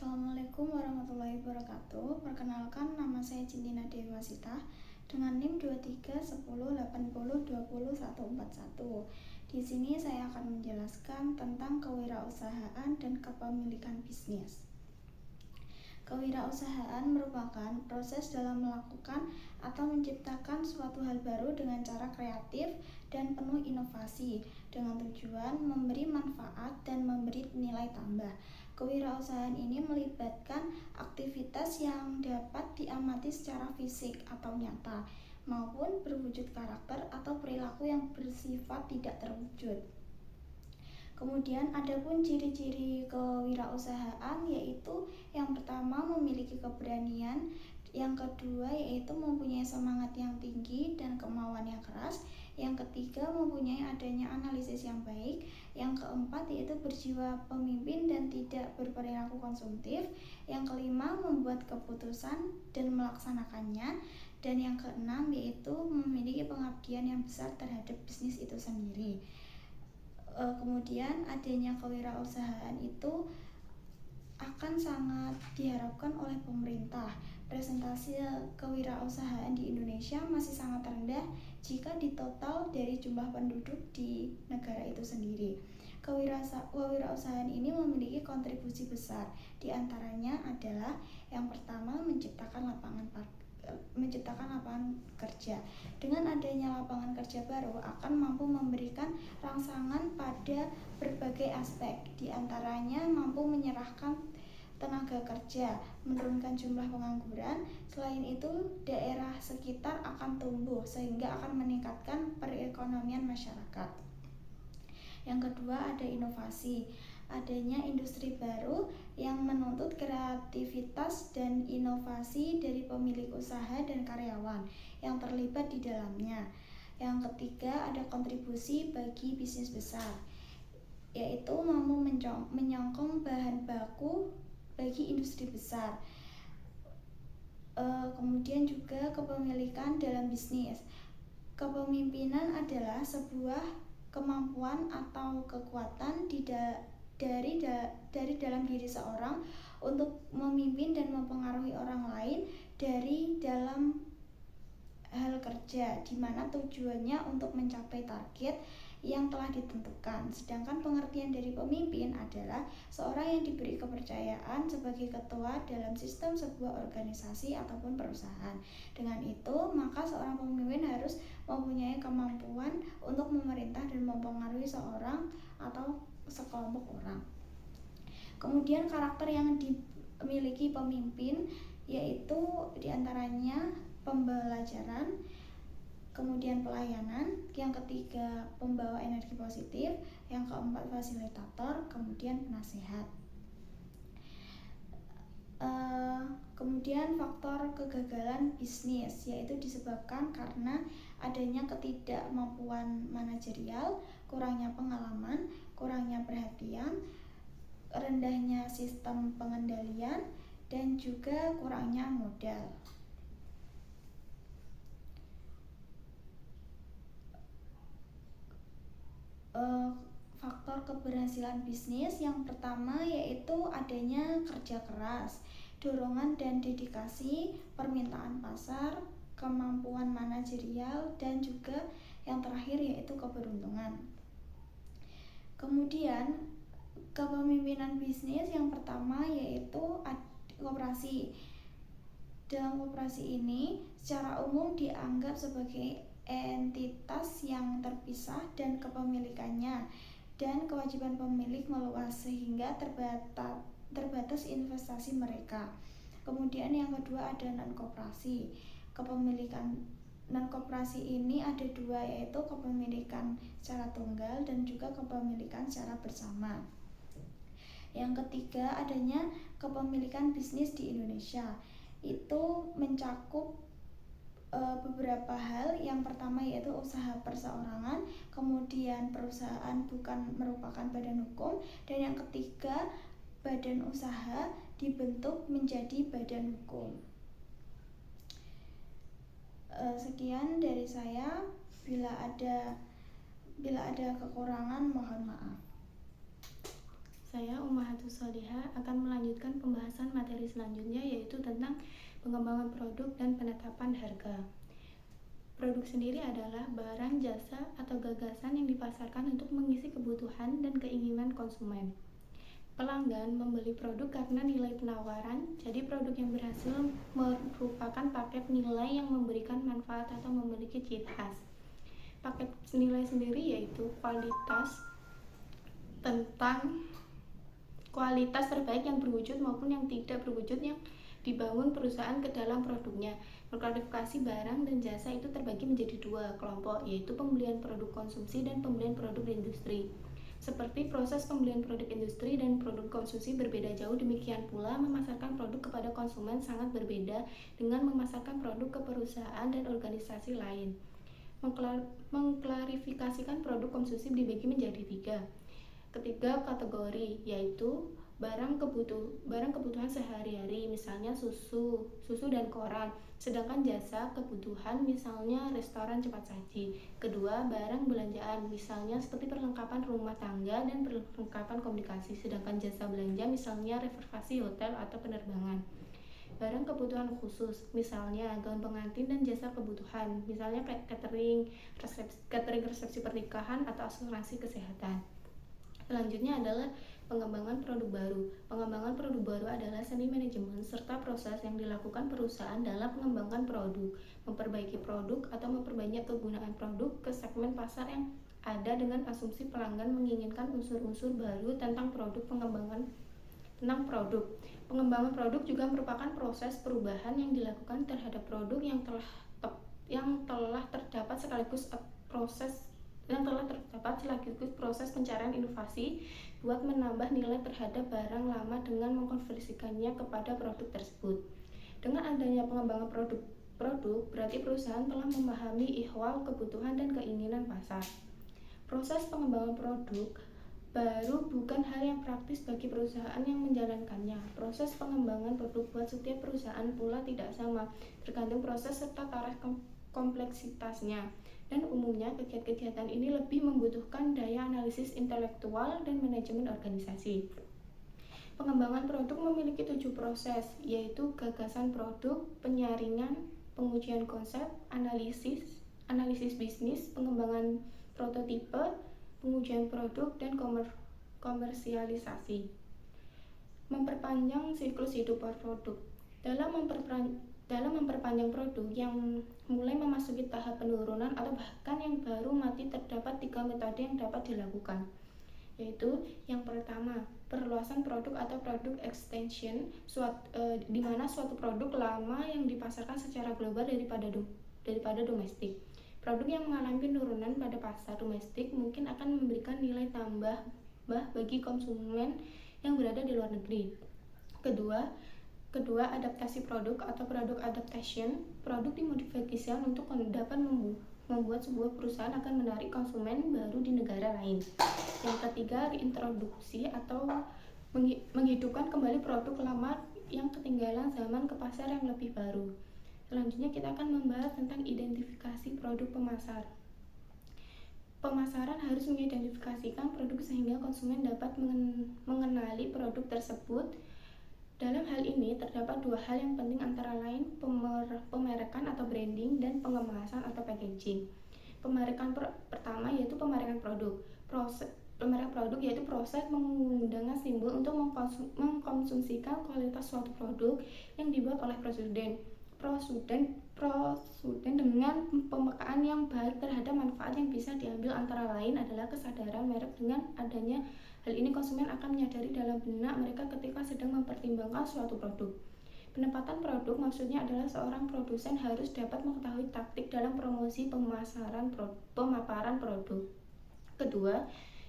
Assalamualaikum warahmatullahi wabarakatuh. Perkenalkan, nama saya Cintina Dewi Wasita dengan NIM 231080202141. Di sini saya akan menjelaskan tentang kewirausahaan dan kepemilikan bisnis. Kewirausahaan merupakan proses dalam melakukan atau menciptakan suatu hal baru dengan cara kreatif dan penuh inovasi dengan tujuan memberi manfaat dan memberi nilai tambah. Kewirausahaan ini melibatkan aktivitas yang dapat diamati secara fisik atau nyata maupun berwujud karakter atau perilaku yang bersifat tidak terwujud. Kemudian adapun ciri-ciri kewirausahaan yaitu yang pertama memiliki keberanian, yang kedua yaitu mempunyai semangat yang tinggi dan kemauan yang keras, yang ketiga mempunyai adanya analisis yang baik, yang keempat yaitu berjiwa pemimpin dan tidak berperilaku konsumtif, yang kelima membuat keputusan dan melaksanakannya, dan yang keenam yaitu memiliki pengabdian yang besar terhadap bisnis itu sendiri. Kemudian adanya kewirausahaan itu akan sangat diharapkan oleh pemerintah. Presentasi kewirausahaan di Indonesia masih sangat rendah jika ditotal dari jumlah penduduk di negara itu sendiri. Kewirausahaan ini memiliki kontribusi besar. Di antaranya adalah yang pertama menciptakan lapangan kerja. Dengan adanya lapangan kerja baru akan mampu memberikan rangsangan pada berbagai aspek, di antaranya mampu menyerahkan tenaga kerja, menurunkan jumlah pengangguran. Selain itu, daerah sekitar akan tumbuh sehingga akan meningkatkan perekonomian masyarakat. Yang kedua ada inovasi. Adanya industri baru yang menuntut kreativitas dan inovasi dari pemilik usaha dan karyawan yang terlibat di dalamnya. Yang ketiga ada kontribusi bagi bisnis besar, yaitu mampu menyokong bahan baku bagi industri besar. Kemudian juga kepemilikan dalam bisnis. Kepemimpinan adalah sebuah kemampuan atau kekuatan dari dalam diri seorang untuk memimpin dan mempengaruhi orang lain dari dalam hal kerja, di mana tujuannya untuk mencapai target yang telah ditentukan. Sedangkan pengertian dari pemimpin adalah seorang yang diberi kepercayaan sebagai ketua dalam sistem sebuah organisasi ataupun perusahaan. Dengan itu, maka seorang pemimpin harus mempunyai kemampuan untuk memerintah dan mempengaruhi seorang atau sekelompok orang. Kemudian karakter yang dimiliki pemimpin yaitu diantaranya pembelajaran, kemudian pelayanan, yang ketiga pembawa energi positif, yang keempat fasilitator, kemudian penasehat. Kemudian faktor kegagalan bisnis yaitu disebabkan karena adanya ketidakmampuan manajerial, kurangnya pengalaman, kurangnya perhatian, rendahnya sistem pengendalian, dan juga kurangnya modal. Faktor keberhasilan bisnis yang pertama yaitu adanya kerja keras, dorongan dan dedikasi, permintaan pasar, kemampuan manajerial, dan juga yang terakhir yaitu keberuntungan. Kemudian kepemimpinan bisnis yang pertama yaitu koperasi. Dalam koperasi ini secara umum dianggap sebagai entitas yang terpisah dan kepemilikannya dan kewajiban pemilik meluas sehingga terbatas investasi mereka. Kemudian yang kedua ada non-koperasi. Kepemilikan non-koperasi ini ada dua, yaitu kepemilikan secara tunggal dan juga kepemilikan secara bersama. Yang ketiga adanya kepemilikan bisnis di Indonesia. Itu mencakup beberapa hal. Yang pertama yaitu usaha perseorangan, kemudian perusahaan bukan merupakan badan hukum, dan yang ketiga badan usaha dibentuk menjadi badan hukum. Sekian dari saya. Bila ada kekurangan mohon maaf. Saya Ummahatul Sholihah akan melanjutkan pembahasan materi selanjutnya, yaitu tentang pengembangan produk dan penetapan harga. Produk sendiri adalah barang, jasa, atau gagasan yang dipasarkan untuk mengisi kebutuhan dan keinginan konsumen. Pelanggan membeli produk karena nilai penawaran, jadi produk yang berhasil merupakan paket nilai yang memberikan manfaat atau memiliki ciri khas. Paket nilai sendiri yaitu tentang kualitas terbaik yang berwujud maupun yang tidak berwujud yang dibangun perusahaan ke dalam produknya. Mengklarifikasi barang dan jasa itu terbagi menjadi dua kelompok, yaitu pembelian produk konsumsi dan pembelian produk industri. Seperti proses pembelian produk industri dan produk konsumsi berbeda jauh, demikian pula memasarkan produk kepada konsumen sangat berbeda dengan memasarkan produk ke perusahaan dan organisasi lain. Mengklarifikasikan produk konsumsi dibagi menjadi ketiga kategori, yaitu barang kebutuhan sehari-hari, misalnya susu dan koran. Sedangkan jasa kebutuhan, misalnya restoran cepat saji. Kedua, barang belanjaan, misalnya seperti perlengkapan rumah tangga dan perlengkapan komunikasi. Sedangkan jasa belanja, misalnya reservasi hotel atau penerbangan. Barang kebutuhan khusus, misalnya gaun pengantin dan jasa kebutuhan, misalnya catering resepsi pernikahan atau asuransi kesehatan. Selanjutnya adalah pengembangan produk baru. Pengembangan produk baru adalah seni manajemen serta proses yang dilakukan perusahaan dalam mengembangkan produk, memperbaiki produk atau memperbanyak kegunaan produk ke segmen pasar yang ada dengan asumsi pelanggan menginginkan unsur-unsur baru tentang produk. Pengembangan produk juga merupakan proses perubahan yang dilakukan terhadap produk yang telah terdapat sekaligus proses pencarian inovasi buat menambah nilai terhadap barang lama dengan mengkonversikannya kepada produk tersebut. Dengan adanya pengembangan produk berarti perusahaan telah memahami ihwal kebutuhan dan keinginan pasar. Proses pengembangan produk baru bukan hal yang praktis bagi perusahaan yang menjalankannya. Proses pengembangan produk buat setiap perusahaan pula tidak sama, tergantung proses serta taraf kompleksitasnya. Dan umumnya kegiatan ini lebih membutuhkan daya analisis intelektual dan manajemen organisasi. Pengembangan produk memiliki 7 proses, yaitu gagasan produk, penyaringan, pengujian konsep, analisis bisnis, pengembangan prototipe, pengujian produk, dan komersialisasi. Memperpanjang siklus hidup produk. Dalam memperpanjang produk yang mulai memasuki tahap penurunan atau bahkan yang baru mati, terdapat 3 metode yang dapat dilakukan, yaitu yang pertama, perluasan produk atau produk extension, di mana suatu produk lama yang dipasarkan secara global daripada domestik. Produk yang mengalami penurunan pada pasar domestik mungkin akan memberikan nilai tambah bagi konsumen yang berada di luar negeri. Kedua, adaptasi produk atau produk adaptation. Produk dimodifikasi untuk dapat membuat sebuah perusahaan akan menarik konsumen baru di negara lain. Yang ketiga, reintroduksi atau menghidupkan kembali produk lama yang ketinggalan zaman ke pasar yang lebih baru. Selanjutnya kita akan membahas tentang identifikasi produk pemasar. Pemasaran harus mengidentifikasikan produk sehingga konsumen dapat mengenali produk tersebut. Dalam hal ini terdapat 2 hal yang penting, antara lain pemerakan atau branding dan pengemasan atau packaging. Pemerakan pertama yaitu pemerakan produk. Pemerakan produk yaitu proses menggunakan simbol untuk mengkonsumsikan kualitas suatu produk yang dibuat oleh produsen dengan pemekaan yang baik terhadap manfaat yang bisa diambil, antara lain adalah kesadaran merek. Dengan adanya hal ini, konsumen akan menyadari dalam benak mereka ketika sedang mempertimbangkan suatu produk. Penempatan produk maksudnya adalah seorang produsen harus dapat mengetahui taktik dalam promosi pemaparan produk. Kedua,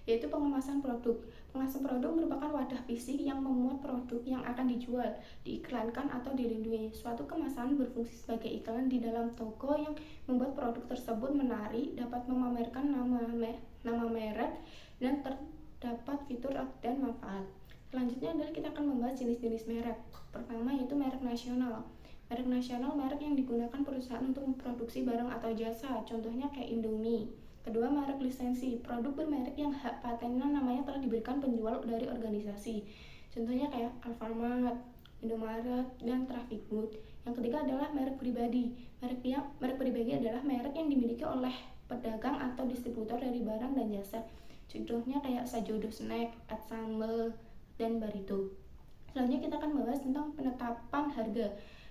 yaitu pengemasan produk. Pengemasan produk merupakan wadah fisik yang memuat produk yang akan dijual, diiklankan atau dilindungi. Suatu kemasan berfungsi sebagai iklan di dalam toko yang membuat produk tersebut menarik, dapat memamerkan nama merek, dan terdapat fitur dan manfaat. Selanjutnya adalah kita akan membahas jenis-jenis merek. Pertama yaitu merek nasional. Merek nasional, merek yang digunakan perusahaan untuk memproduksi barang atau jasa, contohnya kayak Indomie. Kedua, merek lisensi, produk bermerek yang hak patennya namanya telah diberikan penjual dari organisasi. Contohnya kayak Alfamart, Indomaret, dan Trafficgood. Yang ketiga adalah merek pribadi. Merek pribadi adalah merek yang dimiliki oleh pedagang atau distributor dari barang dan jasa. Contohnya kayak Sajodo Snack, At Sambal, dan Barito. Selanjutnya kita akan membahas tentang penetapan harga.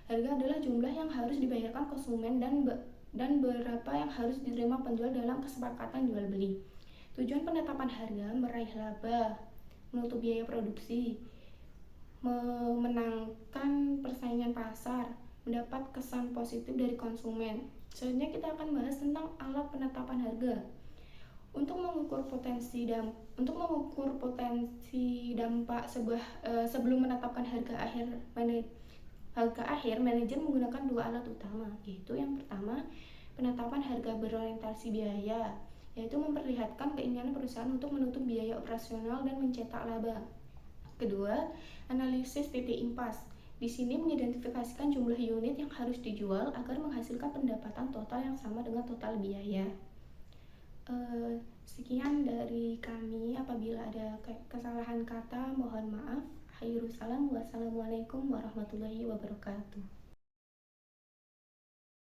Harga adalah jumlah yang harus dibayarkan konsumen dan berapa yang harus diterima penjual dalam kesepakatan jual beli. Tujuan penetapan harga meraih laba, menutup biaya produksi, memenangkan persaingan pasar, mendapat kesan positif dari konsumen. Selanjutnya kita akan bahas tentang alat penetapan harga. Untuk mengukur potensi dampak sebelum menetapkan harga akhir, manajer menggunakan dua alat utama, yaitu yang pertama, penetapan harga berorientasi biaya, yaitu memperlihatkan keinginan perusahaan untuk menutup biaya operasional dan mencetak laba. Kedua, analisis titik impas. Di sini mengidentifikasikan jumlah unit yang harus dijual agar menghasilkan pendapatan total yang sama dengan total biaya. Sekian dari kami. Apabila ada kesalahan kata, mohon maaf. Wassalamualaikum warahmatullahi wabarakatuh.